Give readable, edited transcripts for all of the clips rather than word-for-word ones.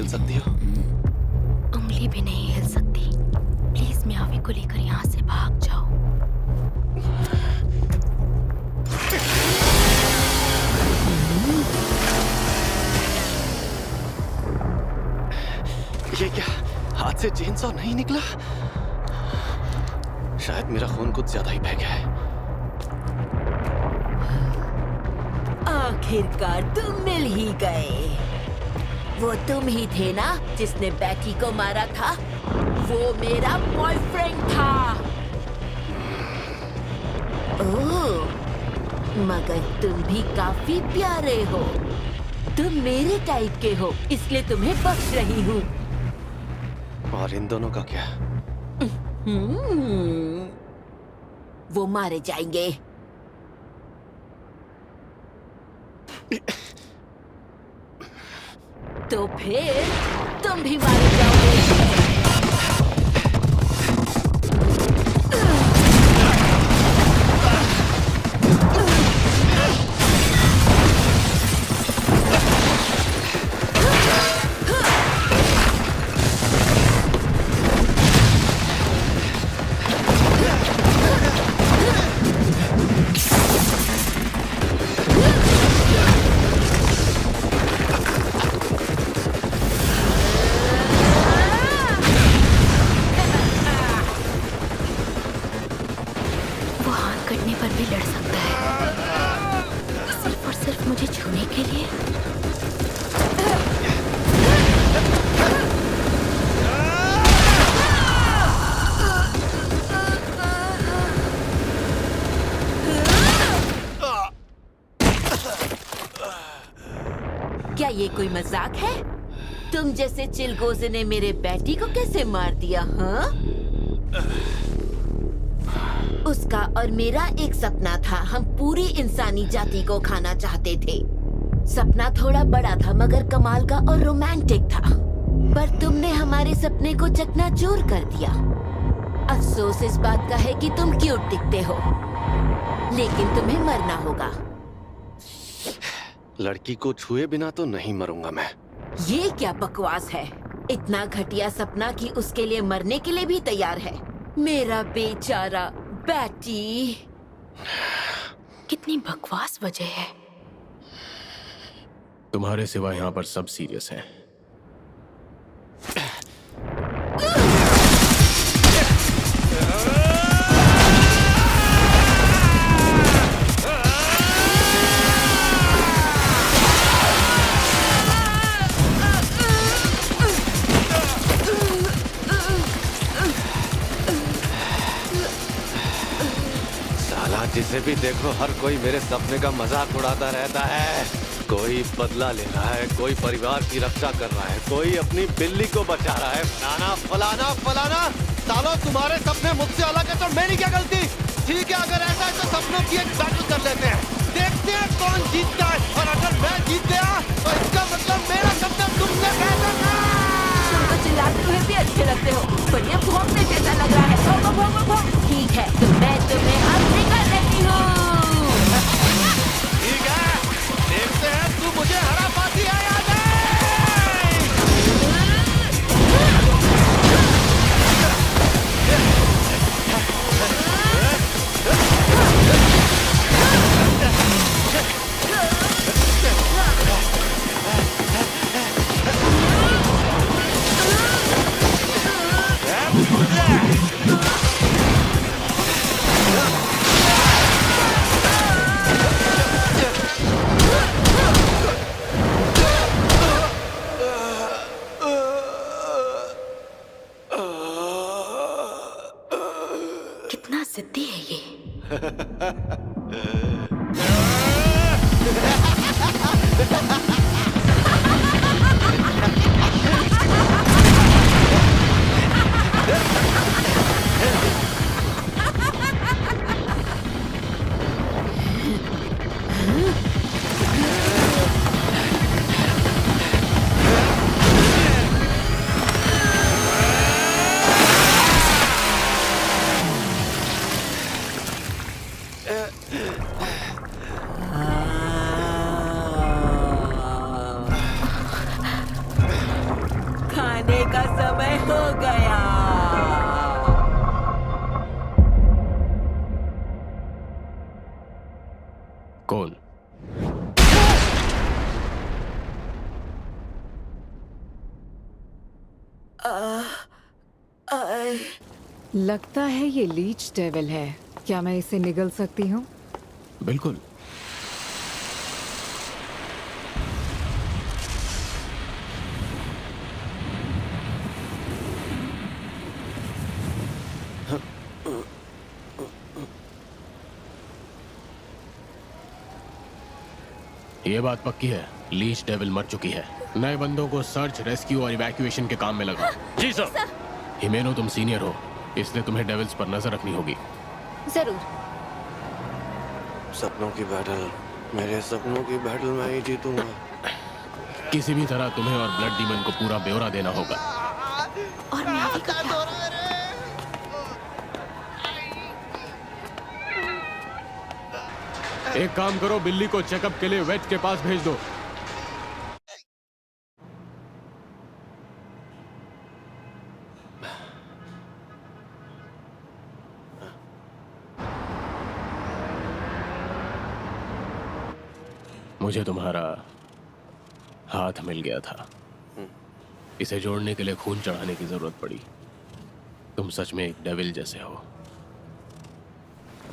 हिल सकती हो? उंगली भी नहीं हिल सकती। प्लीज म्यावी को लेकर यहाँ से भाग जाओ। ये क्या, हाथ से चेनसॉ नहीं निकला? शायद मेरा खून कुछ ज्यादा ही बह गया है। आखिरकार तुम मिल ही गए। वो तुम ही थे ना जिसने बैटी को मारा था? वो मेरा बॉयफ्रेंड था। ओह, मगर तुम भी काफी प्यारे हो। तुम मेरे टाइप के हो, इसलिए तुम्हें बख्श रही हूँ। और इन दोनों का क्या? वो मारे जाएंगे। तो फिर तुम भी मारे जाओगे। मुझे छूने के लिए। क्या ये कोई मजाक है? तुम जैसे चिलगोजे ने मेरे बेटी को कैसे मार दिया? हाँ? उसका और मेरा एक सपना था। हम पूरी इंसानी जाति को खाना चाहते थे। सपना थोड़ा बड़ा था मगर कमाल का और रोमांटिक था। पर तुमने हमारे सपने को चकनाचूर कर दिया। अफसोस इस बात का है कि तुम क्यूट दिखते हो, लेकिन तुम्हें मरना होगा। लड़की को छुए बिना तो नहीं मरूंगा मैं। ये क्या बकवास है? इतना घटिया सपना कि उसके लिए मरने के लिए भी तैयार है। मेरा बेचारा बेटी। कितनी बकवास वजह है। तुम्हारे सिवा यहाँ पर सब सीरियस हैं। जिसे भी देखो हर कोई मेरे सपने का मजाक उड़ाता रहता है। कोई बदला ले रहा है, कोई परिवार की रक्षा कर रहा है, कोई अपनी बिल्ली को बचा रहा है। फलाना फलाना फलाना। सालों तुम्हारे सपने मुझसे अलग है तो मेरी क्या गलती? ठीक है, अगर ऐसा है तो सपनों की एक बैटल कर लेते हैं। देखते हैं कौन जीतता है। और अगर मैं जीत गया तो इसका मतलब मेरा सपना तुमसे बेहतर था। तुम तो चिल्लाते हुए भी अच्छे लगते हो, पर ये भौंकने जैसा लग रहा है। ठीक है, तो मैं तुम्हें अब निकाल लेती हूँ। ठीक है, देखते हैं तू मुझे हरा पाती है या नहीं। कितना जिद्दी है ये। समय हो गया। कौन? लगता है ये लीच डेविल है। क्या मैं इसे निगल सकती हूँ? बिल्कुल। ये बात पक्की है, लीच डेविल मर चुकी है। नए बंदों को सर्च, रेस्क्यू और इवैक्यूएशन के काम में लगा। जी सर। हिमेनो, तुम सीनियर हो, इसलिए तुम्हें डेविल्स पर नजर रखनी होगी। जरूर। सपनों की बैटल, मेरे सपनों की बैटल मैं ही जीतूंगा। किसी भी तरह तुम्हें और ब्लड डीमन को पूरा ब्यौरा देना होगा। और मैं अभी को क्या? एक काम करो, बिल्ली को चेकअप के लिए वेट के पास भेज दो। मुझे तुम्हारा हाथ मिल गया था। इसे जोड़ने के लिए खून चढ़ाने की जरूरत पड़ी। तुम सच में एक डेविल जैसे हो।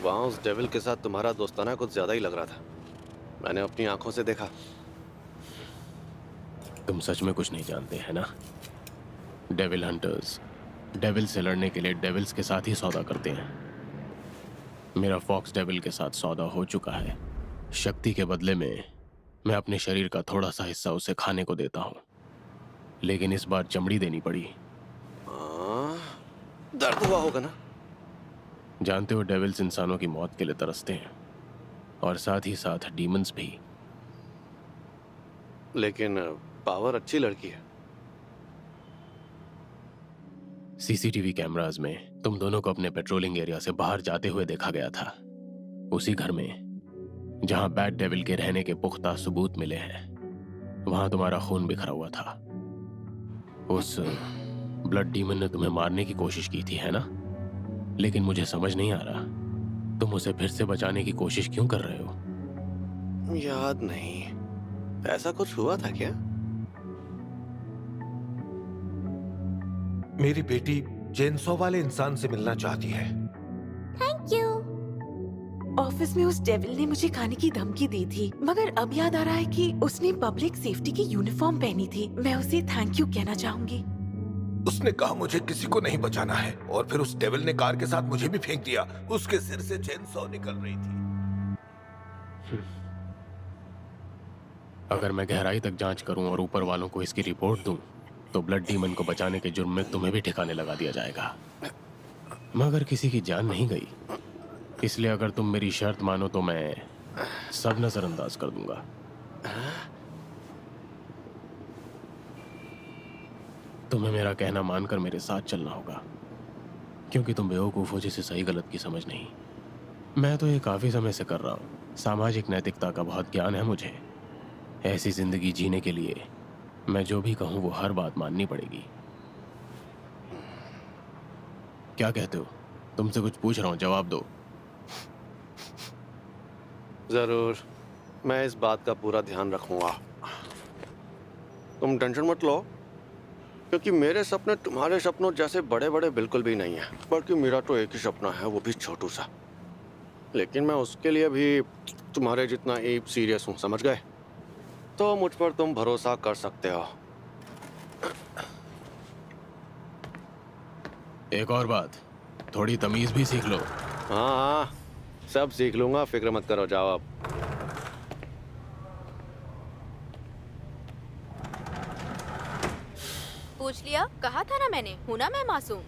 वहां उस डेविल के साथ तुम्हारा दोस्ताना कुछ ज्यादा ही लग रहा था। मैंने अपनी आंखों से देखा। तुम सच में कुछ नहीं जानते है ना? डेविल हंटर्स डेविल से लड़ने के लिए डेविल्स के साथ ही सौदा करते हैं। मेरा फॉक्स डेविल के साथ सौदा हो चुका है। शक्ति के बदले में मैं अपने शरीर का थोड़ा सा हिस्सा उसे खाने को देता हूँ, लेकिन इस बार चमड़ी देनी पड़ी। दर्द हुआ होगा ना? जानते हो, डेविल्स इंसानों की मौत के लिए तरसते हैं, और साथ ही साथ डीमंस भी। लेकिन पावर अच्छी लड़की है। सीसीटीवी कैमरास में तुम दोनों को अपने पेट्रोलिंग एरिया से बाहर जाते हुए देखा गया था, उसी घर में जहां बैड डेविल के रहने के पुख्ता सबूत मिले हैं। वहां तुम्हारा खून बिखरा हुआ था। उस ब्लड डीमन ने तुम्हें मारने की कोशिश की थी, है ना? लेकिन मुझे समझ नहीं आ रहा, तुम उसे फिर से बचाने की कोशिश क्यों कर रहे हो? याद नहीं, ऐसा कुछ हुआ था क्या? मेरी बेटी चेनसॉ वाले इंसान से मिलना चाहती है। Thank you. ऑफिस में उस डेविल ने मुझे खाने की धमकी दी थी, मगर अब याद आ रहा है कि उसने पब्लिक सेफ्टी की यूनिफॉर्म पहनी थी। मैं उसे थैंक यू कहना चाहूंगी। उसने कहा मुझे किसी को नहीं बचाना है, और फिर उस डेविल ने कार के साथ मुझे भी फेंक दिया। उसके सिर से चेनसॉ निकल रही थी। अगर मैं गहराई तक जांच करूं और ऊपर वालों को इसकी रिपोर्ट दूं, तो ब्लड डीमन को बचाने के जुर्म में तुम्हें भी ठिकाने लगा दिया जाएगा। मगर किसी की जान नहीं गई, इसलिए अगर तुम मेरी शर्त मानो तो मैं सब नजरअंदाज कर दूंगा। तुम्हें मेरा कहना मानकर मेरे साथ चलना होगा, क्योंकि तुम बेवकूफ हो जिसे सही गलत की समझ नहीं। मैं तो ये काफी समय से कर रहा हूँ। सामाजिक नैतिकता का बहुत ज्ञान है मुझे। ऐसी जिंदगी जीने के लिए मैं जो भी कहूँ वो हर बात माननी पड़ेगी। क्या कहते हो? तुमसे कुछ पूछ रहा हूँ, जवाब दो। जरूर, मैं इस बात का पूरा ध्यान रखूंगा। तुम टेंशन मत लो, क्योंकि मेरे सपने तुम्हारे सपनों जैसे बड़े बड़े बिल्कुल भी नहीं है। बल्कि मेरा तो एक ही सपना है, वो भी छोटू सा। लेकिन मैं उसके लिए भी तुम्हारे जितना ही सीरियस हूँ, समझ गए? तो मुझ पर तुम भरोसा कर सकते हो। एक और बात, थोड़ी तमीज भी सीख लो। हाँ हाँ, सब सीख लूंगा, फिक्र मत करो। जाओ अब। पूछ लिया, कहा था ना मैंने, हूं ना मैं मासूम।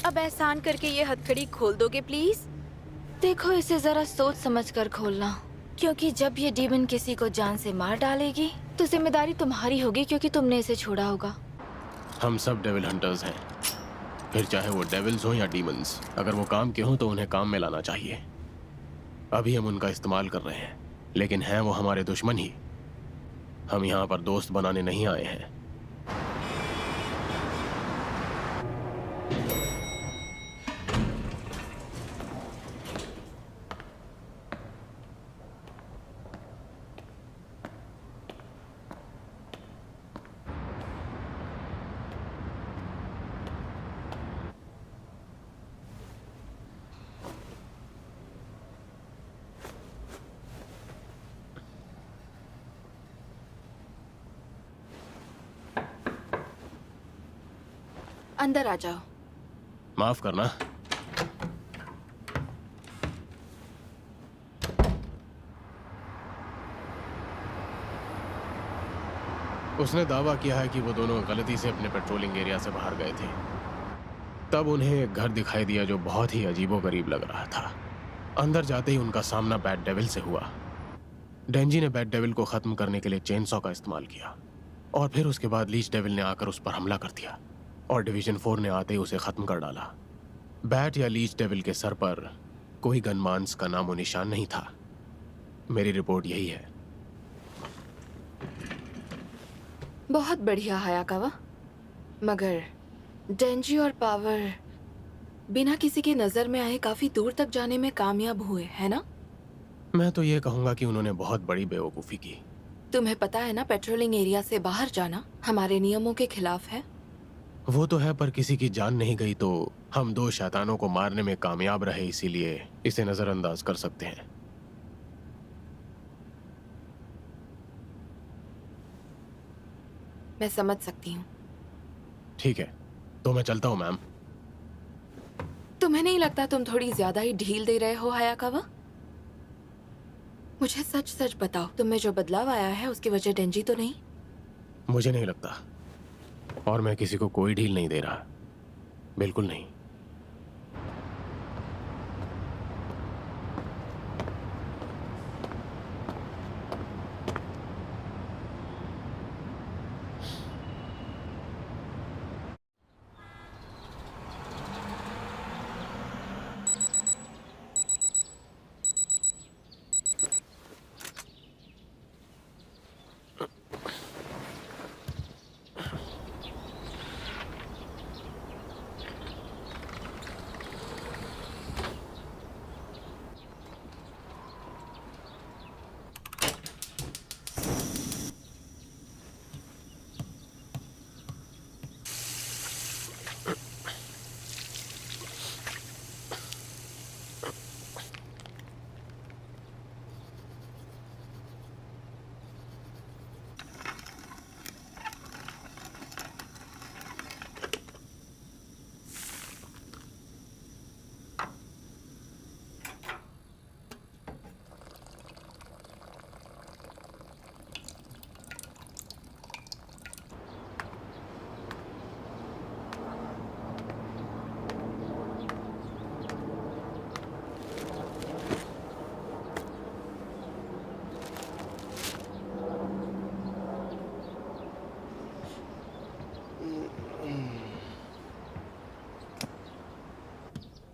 अब एहसान करके ये हथकड़ी खोल दोगे प्लीज? देखो, इसे जरा सोच समझ कर खोलना, क्योंकि जब ये डीमन किसी को जान से मार डालेगी तो जिम्मेदारी तुम्हारी होगी, क्योंकि तुमने इसे छोड़ा होगा। हम सब डेविल हंटर्स हैं, फिर चाहे वो डेविल्स हो या डीमंस। अगर वो काम के हों तो उन्हें काम में लाना चाहिए। अभी हम उनका इस्तेमाल कर रहे हैं, लेकिन हैं वो हमारे दुश्मन ही। हम यहाँ पर दोस्त बनाने नहीं आए हैं, अंदर आ जाओ। माफ करना। उसने दावा किया है कि वो दोनों गलती से अपने पेट्रोलिंग एरिया से बाहर गए थे। तब उन्हें एक घर दिखाई दिया जो बहुत ही अजीबोगरीब लग रहा था। अंदर जाते ही उनका सामना बैड डेविल से हुआ। डेंजी ने बैड डेविल को खत्म करने के लिए चेनसॉ का इस्तेमाल किया और फिर उसके बाद लीच डेविल ने आकर उस पर हमला कर दिया और डिवीजन 4 ने आते ही उसे खत्म कर डाला। बैट या लीच डेविल के सर पर कोई गनमांस का नामो निशान नहीं था। मेरी रिपोर्ट यही है। बहुत बढ़िया हायाकावा, मगर डेंजी और पावर बिना किसी की नजर में आए काफी दूर तक जाने में कामयाब हुए, है ना? मैं तो ये कहूंगा कि उन्होंने बहुत बड़ी बेवकूफी की। तुम्हें पता है ना, पेट्रोलिंग एरिया से बाहर जाना हमारे नियमों के खिलाफ है। वो तो है, पर किसी की जान नहीं गई तो हम 2 शैतानों को मारने में कामयाब रहे, इसीलिए इसे नजरअंदाज कर सकते हैं। मैं समझ सकती हूँ। ठीक है, तो मैं चलता हूँ मैम। तुम्हें नहीं लगता तुम थोड़ी ज्यादा ही ढील दे रहे हो हायाकावा? मुझे सच सच बताओ, तुम में जो बदलाव आया है उसकी वजह डेंजी तो नहीं? मुझे नहीं लगता, और मैं किसी को कोई ढील नहीं दे रहा, बिल्कुल नहीं।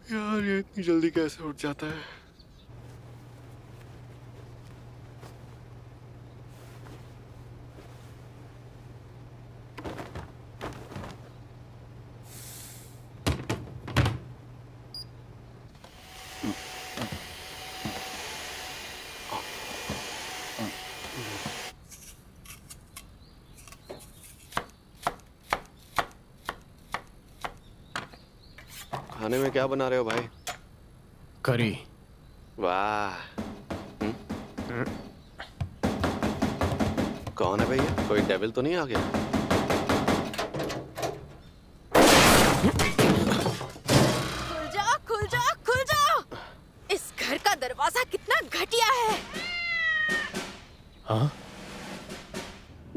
यार ये इतनी जल्दी कैसे उठ जाता है? खाने में क्या बना रहे हो भाई? करी। वाह। कौन है भैया? कोई डेविल तो नहीं आ गया? खुल जा, खुल जा, खुल जा! इस घर का दरवाजा कितना घटिया है। हाँ?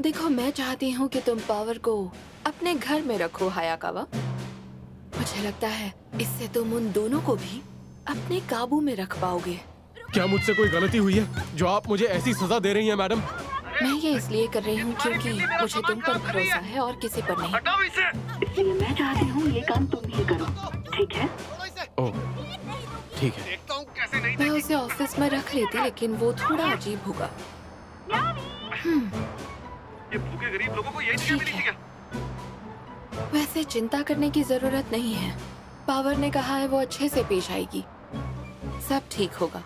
देखो, मैं चाहती हूँ कि तुम पावर को अपने घर में रखो हायाकावा। मुझे लगता है इससे तुम उन दोनों को भी अपने काबू में रख पाओगे। क्या मुझसे कोई गलती हुई है जो आप मुझे ऐसी सजा दे रही हैं मैडम? मैं ये इसलिए कर रही हूँ क्योंकि मुझे तुम पर भरोसा है और किसी पर नहीं। इसलिए मैं चाहती हूँ ये काम तुम ही करो, ठीक है? ओह, ठीक है। मैं उसे ऑफिस में रख लेती, लेकिन वो थोड़ा अजीब होगा। ठीक है। वैसे चिंता करने की जरूरत नहीं है। पावर ने कहा है वो अच्छे से पेश आएगी, सब ठीक होगा।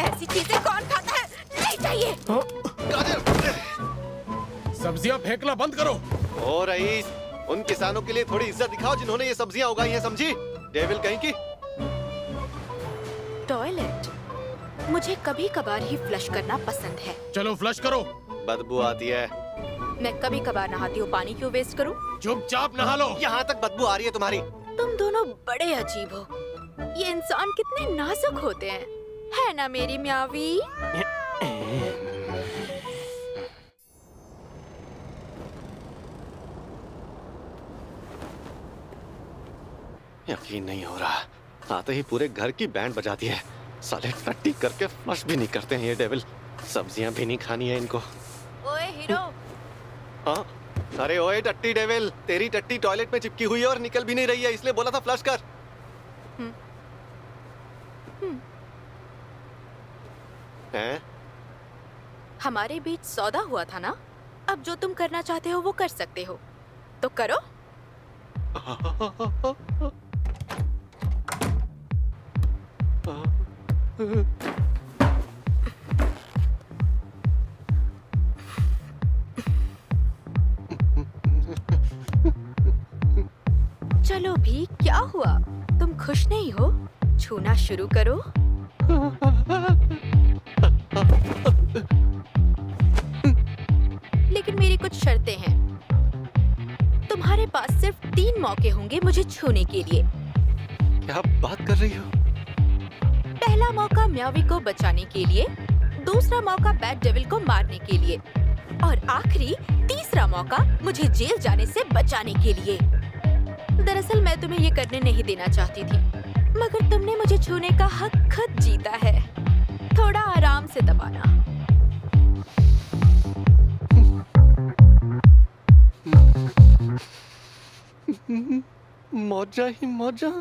ऐसी चीजें कौन खाता है? नहीं चाहिए। सब्जियां फेंकना बंद करो। ओ रईस, उन किसानों के लिए थोड़ी इज्जत दिखाओ जिन्होंने ये सब्जियां उगाई हैं, समझी? डेविल कहीं की। टॉयलेट मुझे कभी कभार ही फ्लश करना पसंद है। चलो फ्लश करो। बदबू आती है। मैं कभी कभार नहाती हूँ, पानी क्यों वेस्ट करूँ? चुपचाप नहा लो। यहाँ तक बदबू आ रही है तुम्हारी। तुम दोनों बड़े अजीब हो। ये इंसान कितने नाजुक होते हैं, है ना मेरी म्यावी? यकीन नहीं हो रहा, आते ही पूरे घर की बैंड बजा दी है। साले टट्टी करके फ्लश भी नहीं करते हैं ये डेविल। सब्जियां भी नहीं खानी है इनको। ओए हीरो, हाँ? अरे ओए टट्टी डेविल, तेरी टट्टी टॉयलेट में चिपकी हुई है और निकल भी नहीं रही है, इसलिए बोला था फ्लश कर। हैं? हमारे बीच सौदा हुआ था ना? अब जो तुम करना चाहते हो वो कर सकते हो, तो करो। चलो भी, क्या हुआ? तुम खुश नहीं हो? छूना शुरू करो। लेकिन मेरी कुछ शर्तें हैं। तुम्हारे पास सिर्फ 3 मौके होंगे मुझे छूने के लिए। क्या बात कर रही हो? पहला मौका म्यावी को बचाने के लिए, दूसरा मौका बैड डेविल को मारने के लिए, और आखिरी तीसरा मौका मुझे जेल जाने से बचाने के लिए। दरअसल मैं तुम्हें ये करने नहीं देना चाहती थी, मगर तुमने मुझे छूने का हक खुद जीता है। थोड़ा आराम से दबाना। मौजा ही मौजा।